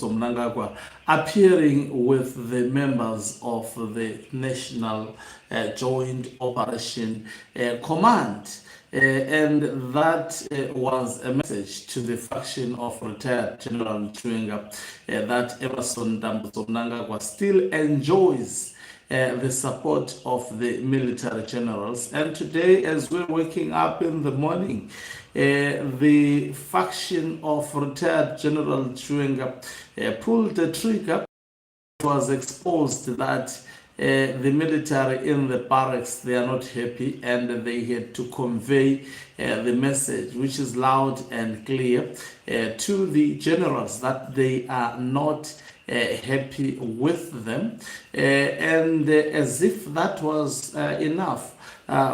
Mnangagwa appearing with the members of the National Joint Operation Command. And that was a message to the faction of retired General Chiwenga that Emerson Mnangagwa still enjoys the support of the military generals. And today, as we're waking up in the morning, the faction of retired General Chiwenga pulled the trigger. It was exposed that the military in the barracks, they are not happy, and they had to convey the message, which is loud and clear, to the generals that they are not happy with them. And as if that was enough,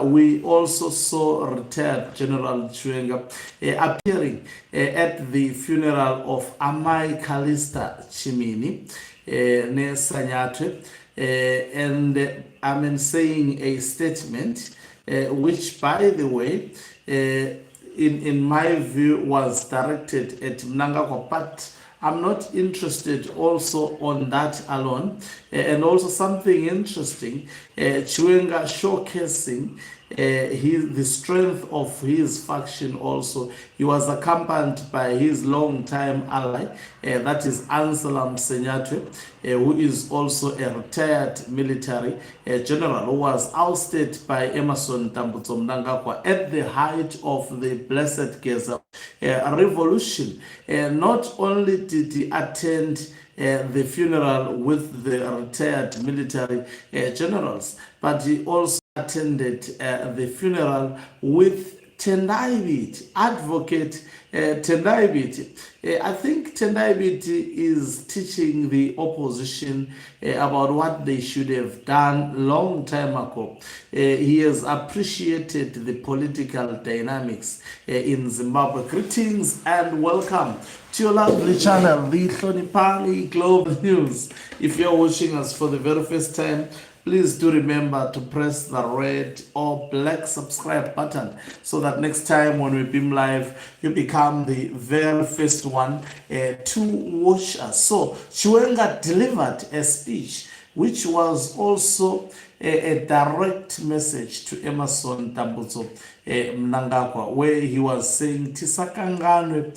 we also saw retired General Chiwenga appearing at the funeral of Amai Kalista Chimini near Sanyatwe. And saying a statement, which, by the way, in my view, was directed at Mnangagwa, but I'm not interested also on that alone. And also something interesting, Chiwenga showcasing the strength of his faction also. He was accompanied by his long-time ally, that is Anselm Senyatwe, who is also a retired military general who was ousted by Emerson Mnangagwa at the height of the Blessed Geza revolution. Not only did he attend the funeral with the retired military generals, but he also attended the funeral with Tendai Biti, advocate Tendai Biti. I think Tendai Biti is teaching the opposition about what they should have done long time ago. He has appreciated the political dynamics in Zimbabwe. Greetings and welcome to your lovely channel, the Hlonipani Global News. If you're watching us for the very first time, please do remember to press the red or black subscribe button so that next time when we beam live, you become the very first one to watch us. So Chiwenga delivered a speech which was also a direct message to Emerson Mnangagwa, where he was saying tisakanganwe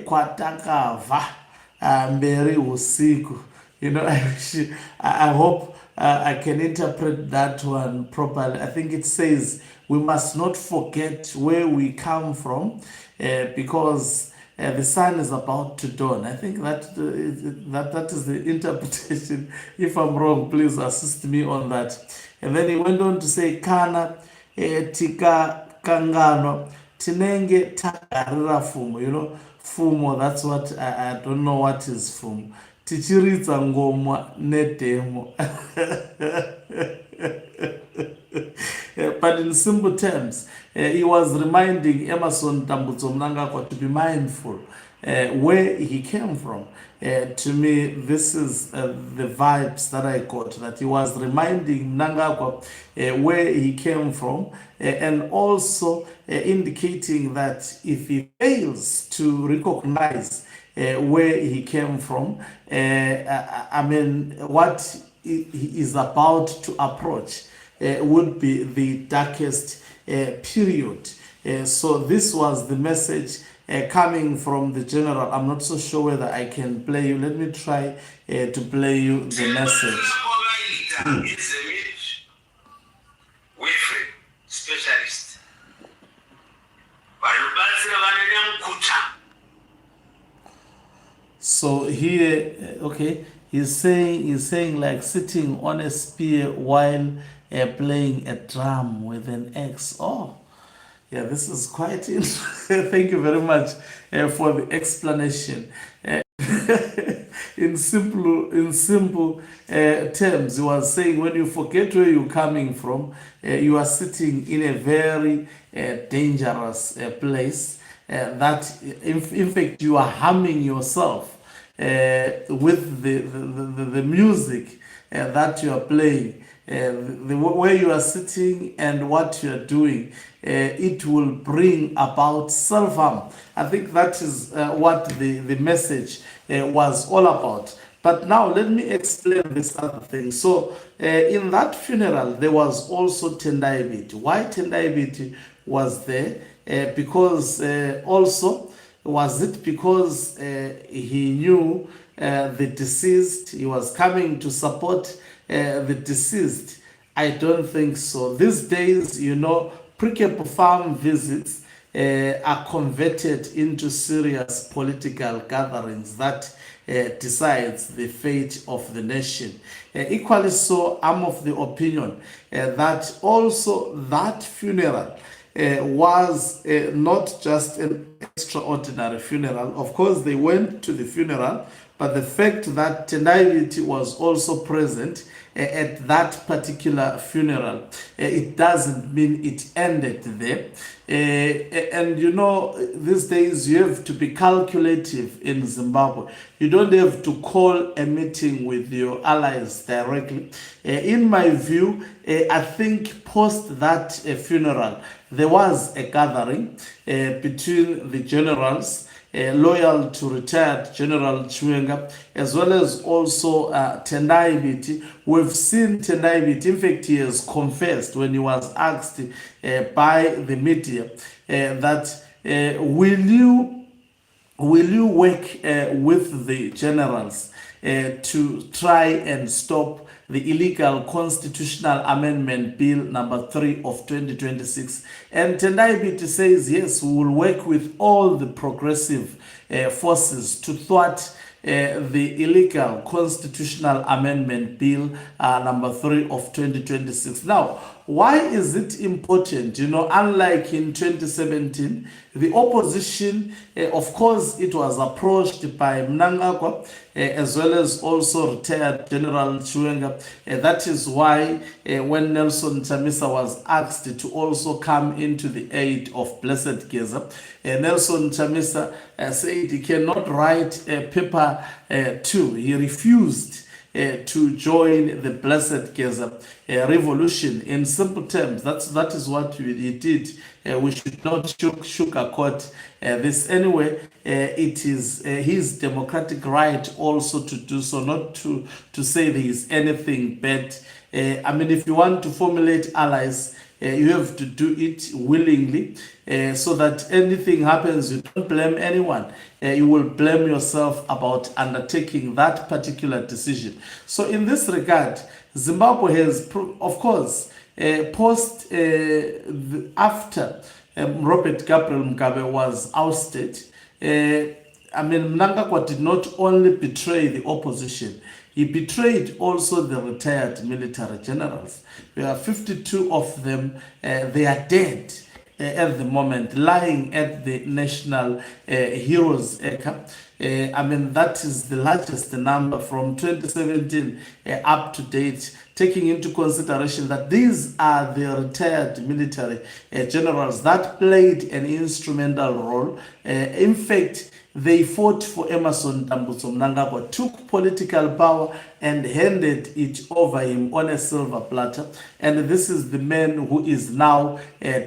kwatakava mberi usiku. You know, I hope I can interpret that one properly. I think it says we must not forget where we come from because the sun is about to dawn. I think that is the interpretation. If I'm wrong, please assist me on that. And then he went on to say, Kana tika kangano tinenge tagarira fumo. You know, fumo, that's what, I don't know what is fumo. Tichiritsa ngoma nedemo. But in simple terms, he was reminding Emerson Mnangagwa to be mindful where he came from. To me, this is the vibes that I got, that he was reminding Mnangagwa where he came from, and also indicating that if he fails to recognize where he came from, what he is about to approach would be the darkest period. So this was the message coming from the general. I'm not so sure whether I can play you. Let me try to play you the message. Specialist. So here, okay, he's saying like sitting on a spear while playing a drum with an axe. Oh, yeah, this is quite interesting. Thank you very much for the explanation. In simple terms, he was saying when you forget where you're coming from, you are sitting in a very dangerous place. That in fact you are harming yourself with the music that you are playing, where you are sitting and what you are doing, it will bring about self-harm. I think that is what the message was all about. But now let me explain this other thing. So in that funeral, there was also Tendai Biti. Why Tendai Biti was there? Because also, was it because he knew the deceased, he was coming to support the deceased? I don't think so. These days, pre-camp farm visits are converted into serious political gatherings that decides the fate of the nation. Equally so, I'm of the opinion that also that funeral was not just an extraordinary funeral. Of course, they went to the funeral, but the fact that Tendai Biti was also present at that particular funeral, it doesn't mean it ended there. And these days you have to be calculative in Zimbabwe. You don't have to call a meeting with your allies directly. In my view, I think post that funeral, there was a gathering between the generals loyal to retired General Chiwenga, as well as also Tendai Biti. We've seen Tendai Biti, in fact, he has confessed when he was asked by the media that will you work with the generals to try and stop the illegal constitutional amendment bill number 3 of 2026. And Tendai Biti says, yes, we will work with all the progressive forces to thwart the illegal constitutional amendment bill number 3 of 2026. Now, why is it important? Unlike in 2017, the opposition, of course, it was approached by Mnangagwa, as well as also retired General Chiwenga. That is why when Nelson Chamisa was asked to also come into the aid of Blessed Geza, Nelson Chamisa said he cannot write paper 2. He refused to join the Blessed Geza revolution. In simple terms, that is what he did. We should not sugarcoat this. Anyway, it is his democratic right also to do so, not to say there is anything bad. If you want to formulate allies, you have to do it willingly, so that anything happens, you don't blame anyone. You will blame yourself about undertaking that particular decision. So in this regard, Zimbabwe has, of course, after Robert Gabriel Mugabe was ousted, Mnangagwa did not only betray the opposition, he betrayed also the retired military generals. There are 52 of them. They are dead at the moment, lying at the National Heroes Acre. That is the largest number from 2017 up to date, taking into consideration that these are the retired military generals that played an instrumental role. In fact, they fought for Emerson Mnangagwa, took political power and handed it over him on a silver platter. And this is the man who is now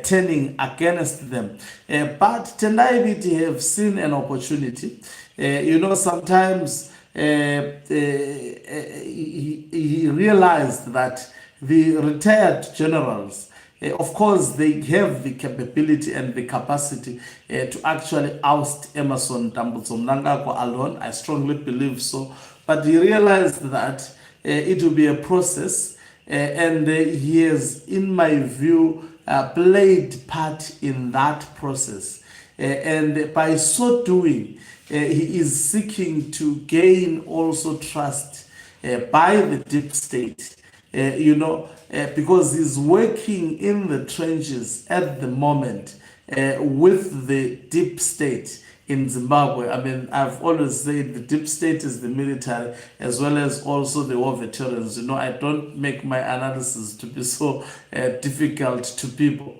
turning against them. But Tendai Biti have seen an opportunity. Sometimes he realized that the retired generals, of course, they have the capability and the capacity to actually oust Emerson Mnangagwa alone. I strongly believe so. But he realized that it will be a process, and he has, in my view, played part in that process. And by so doing, he is seeking to gain also trust by the deep state. Because he's working in the trenches at the moment with the deep state in Zimbabwe. I've always said the deep state is the military as well as also the war veterans. I don't make my analysis to be so difficult to people.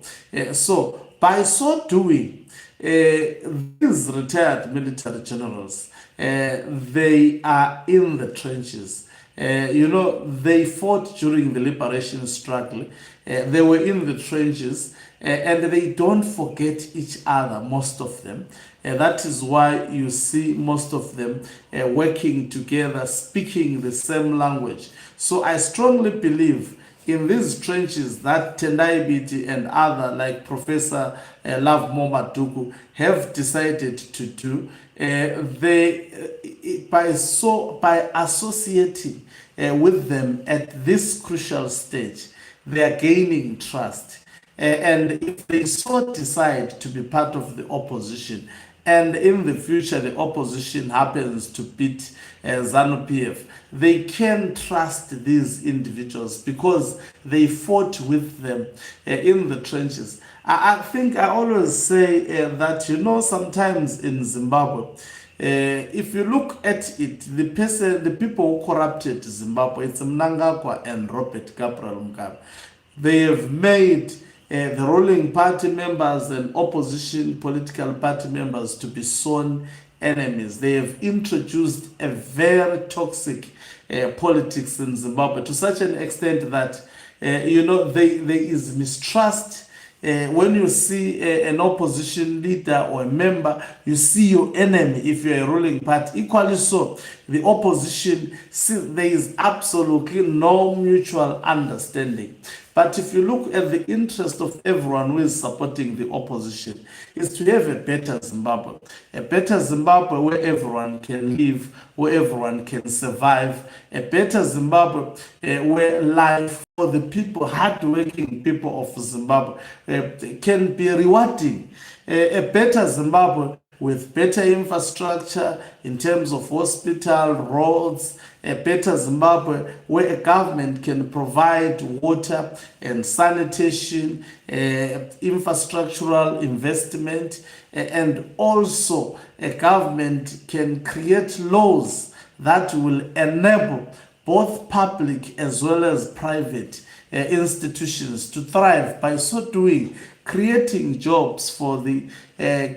So by so doing, these retired military generals, they are in the trenches. They fought during the liberation struggle. They were in the trenches, and they don't forget each other, most of them. That is why you see most of them working together, speaking the same language. So I strongly believe in these trenches that Tendai Biti and other like Professor Love Momadugu have decided to do. By associating with them at this crucial stage, they are gaining trust. And if they so decide to be part of the opposition, and in the future the opposition happens to beat ZANU-PF, they can trust these individuals because they fought with them in the trenches. I think I always say that, sometimes in Zimbabwe, if you look at it, the people who corrupted Zimbabwe, it's Mnangagwa and Robert Gabriel Mugabe. They have made the ruling party members and opposition political party members to be sworn enemies. They have introduced a very toxic politics in Zimbabwe to such an extent that there is mistrust. When you see an opposition leader or a member, you see your enemy if you're a ruling party. Equally so, the opposition, there is absolutely no mutual understanding. But if you look at the interest of everyone who is supporting the opposition, is to have a better Zimbabwe. A better Zimbabwe where everyone can live, where everyone can survive. A better Zimbabwe where life for the people, hardworking people of Zimbabwe, can be rewarding. A better Zimbabwe with better infrastructure in terms of hospital, roads, a better Zimbabwe where a government can provide water and sanitation, infrastructural investment, and also a government can create laws that will enable both public as well as private institutions to thrive, by so doing creating jobs for the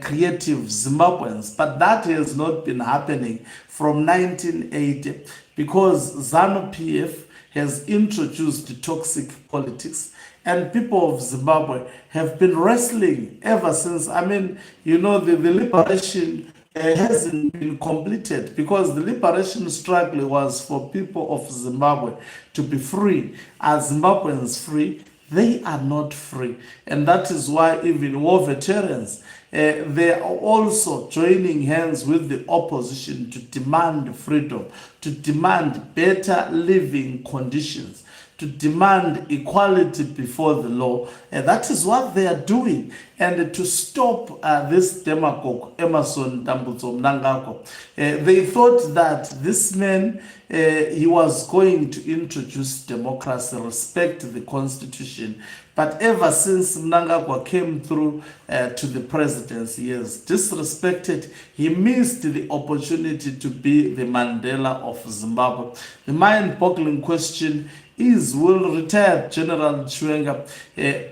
creative Zimbabweans. But that has not been happening from 1980 because ZANU-PF has introduced toxic politics, and people of Zimbabwe have been wrestling ever since. The liberation hasn't been completed because the liberation struggle was for people of Zimbabwe to be free. Are Zimbabweans free? They are not free. And that is why even war veterans, they are also joining hands with the opposition to demand freedom, to demand better living conditions, to demand equality before the law. And that is what they are doing. And to stop this demagogue, Emerson Dambudzo Mnangagwa, they thought that this man, he was going to introduce democracy, respect the constitution. But ever since Mnangagwa came through to the presidency, he has disrespected. He missed the opportunity to be the Mandela of Zimbabwe. The mind-boggling question is, will retired General Chiwenga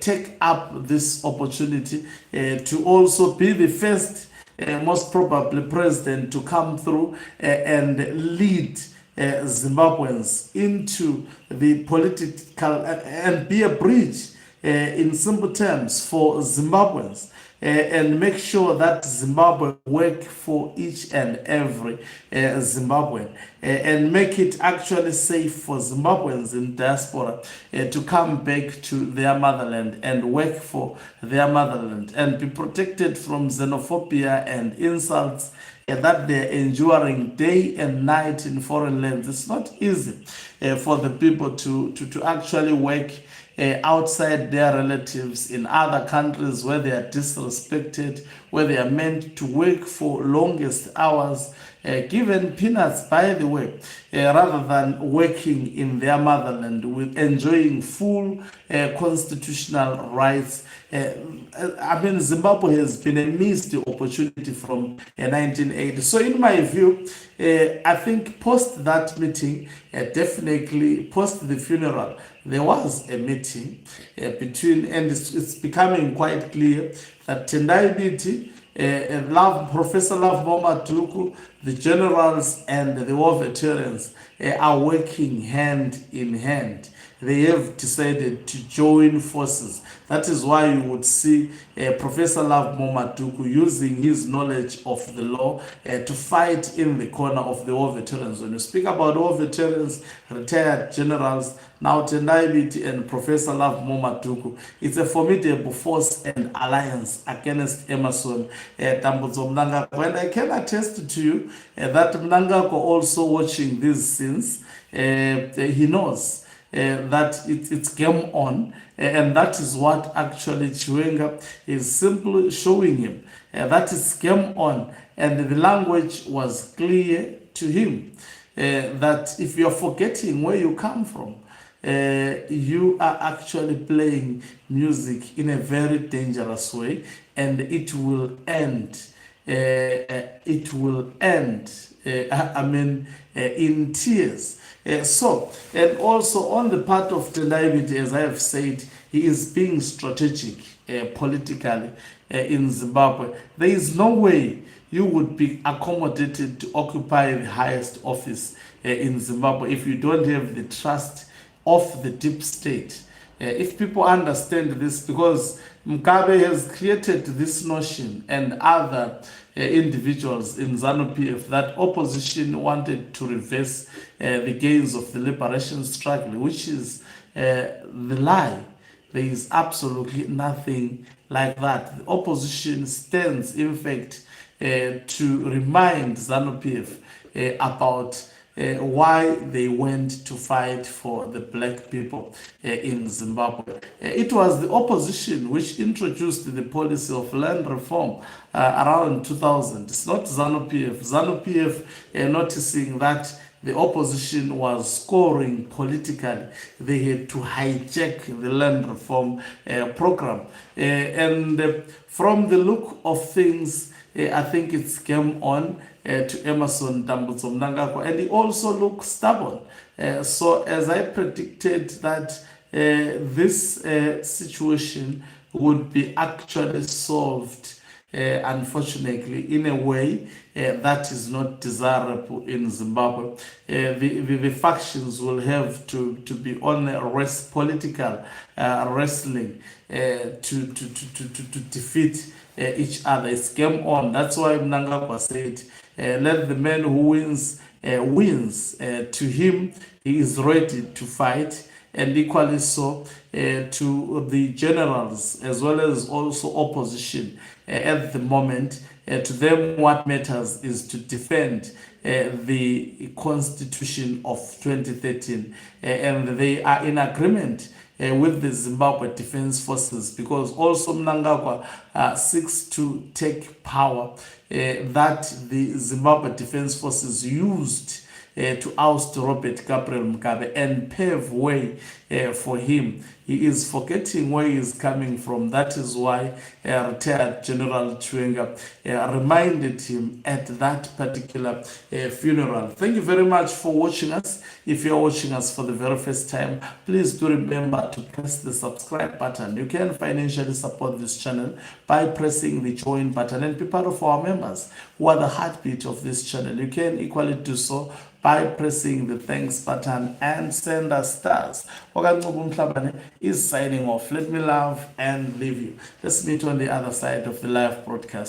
take up this opportunity to also be the first, most probably president to come through and lead Zimbabweans into the political and be a bridge in simple terms for Zimbabweans and make sure that Zimbabwe work for each and every Zimbabwean and make it actually safe for Zimbabweans in diaspora to come back to their motherland and work for their motherland and be protected from xenophobia and insults that they're enduring day and night in foreign lands. It's not easy for the people to actually work outside their relatives in other countries where they are disrespected, where they are meant to work for longest hours, given peanuts, by the way, rather than working in their motherland with enjoying full constitutional rights. Zimbabwe has been a missed opportunity from 1980. So in my view, I think post that meeting, definitely post the funeral, there was a meeting between, and it's becoming quite clear that Tendai Biti Professor Love Maduku, the generals and the war veterans are working hand in hand. They have decided to join forces. That is why you would see Professor Love Maduku using his knowledge of the law to fight in the corner of the war veterans. When you speak about war veterans, retired generals, now Tendai Biti and Professor Love Maduku, it's a formidable force and alliance against Emerson Tambudzo Mnangagwa. And I can attest to you that Mnangagwa also watching these scenes, he knows that it's game on, and that is what actually Chiwenga is simply showing him. That is game on, and the language was clear to him that if you're forgetting where you come from, you are actually playing music in a very dangerous way, and it will end. It will end. In tears. And also on the part of Tendai Biti, as I have said, he is being strategic politically in Zimbabwe. There is no way you would be accommodated to occupy the highest office in Zimbabwe if you don't have the trust of the deep state. If people understand this, because Mugabe has created this notion and other individuals in ZANU-PF that opposition wanted to reverse the gains of the liberation struggle, which is the lie. There is absolutely nothing like that. The opposition stands, in fact, to remind ZANU-PF about why they went to fight for the black people in Zimbabwe. It was the opposition which introduced the policy of land reform around 2000. It's not ZANU-PF. ZANU-PF noticing that the opposition was scoring politically, they had to hijack the land reform program. And from the look of things, I think it's game on to Emerson Tambudzo Mnangagwa, and he also looks stubborn. So as I predicted that this situation would be actually solved, unfortunately, in a way that is not desirable in Zimbabwe. The factions will have to be on a political wrestling to defeat each other. It's game on. That's why Mnangagwa said, let the man who wins wins. To him, he is ready to fight, and equally so to the generals as well as also opposition at the moment. To them, what matters is to defend the constitution of 2013, and they are in agreement with the Zimbabwe Defense Forces, because also Mnangagwa seeks to take power that the Zimbabwe Defense Forces used to oust Robert Gabriel Mugabe and pave way for him. He is forgetting where he is coming from. That is why retired General Chiwenga reminded him at that particular funeral. Thank you very much for watching us. If you're watching us for the very first time, please do remember to press the subscribe button. You can financially support this channel by pressing the join button and be part of our members who are the heartbeat of this channel. You can equally do so by pressing the thanks button and send us stars. Is signing off. Let me love and leave you. Let's meet on the other side of the live broadcast.